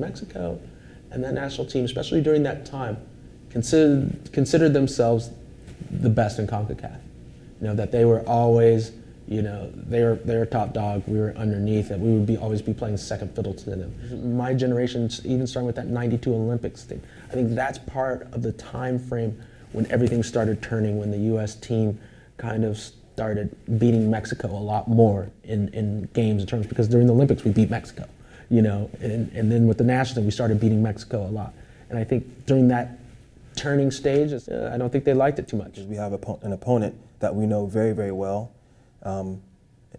Mexico and that national team, especially during that time, considered themselves the best in CONCACAF. That they were always, they were top dog, we were underneath, that we would always be playing second fiddle to them. My generation, even starting with that 92 Olympics thing, I think that's part of the time frame when everything started turning, when the U.S. team kind of started beating Mexico a lot more in games in terms, because during the Olympics we beat Mexico, and then with the national team we started beating Mexico a lot. And I think during that turning stage, I don't think they liked it too much. We have an opponent that we know very, very well, an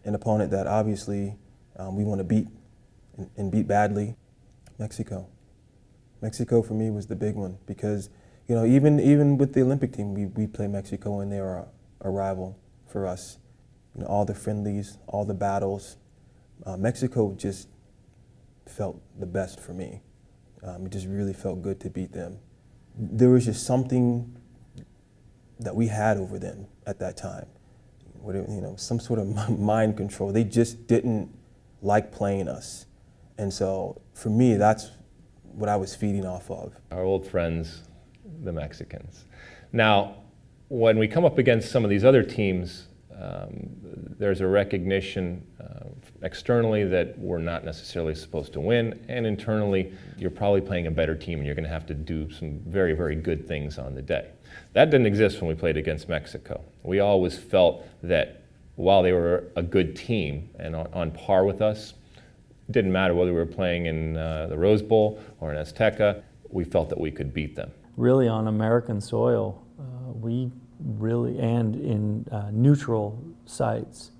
opponent that obviously we want to beat and beat badly. Mexico for me was the big one, because even with the Olympic team, we play Mexico and they're a rival for us. All the friendlies, all the battles, Mexico just felt the best for me. It just really felt good to beat them. There was just something that we had over them at that time. Some sort of mind control. They just didn't like playing us. And so for me, that's what I was feeding off of. Our old friends, the Mexicans. Now, when we come up against some of these other teams, there's a recognition externally that we're not necessarily supposed to win, and internally, you're probably playing a better team and you're going to have to do some very, very good things on the day. That didn't exist when we played against Mexico. We always felt that while they were a good team and on par with us, it didn't matter whether we were playing in the Rose Bowl or in Azteca, we felt that we could beat them. Really on American soil, we really, and in neutral sites,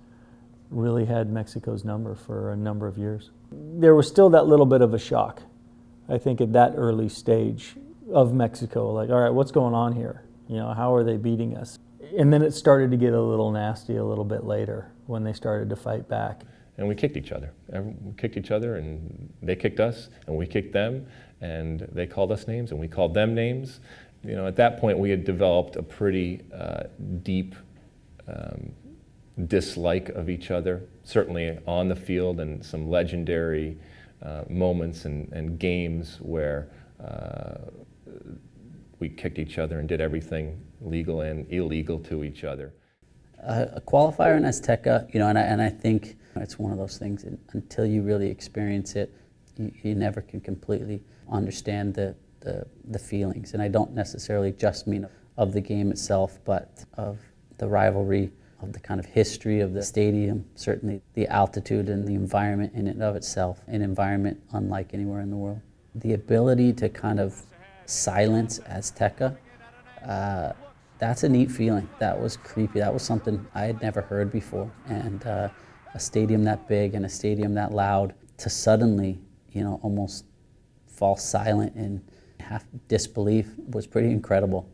really had Mexico's number for a number of years. There was still that little bit of a shock, I think, at that early stage of Mexico. Like, all right, what's going on here? How are they beating us? And then it started to get a little nasty a little bit later when they started to fight back. And we kicked each other. We kicked each other, and they kicked us, and we kicked them, and they called us names, and we called them names. At that point, we had developed a pretty deep dislike of each other, certainly on the field, and some legendary moments and games where we kicked each other and did everything legal and illegal to each other. A qualifier in Azteca, and I think it's one of those things, until you really experience it, you never can completely understand the feelings. And I don't necessarily just mean of the game itself, but of the rivalry, of the kind of history of the stadium, certainly the altitude and the environment in and of itself, an environment unlike anywhere in the world. The ability to kind of silence Azteca, that's a neat feeling. That was creepy. That was something I had never heard before. And a stadium that big and a stadium that loud, to suddenly, almost fall silent and half disbelief was pretty incredible.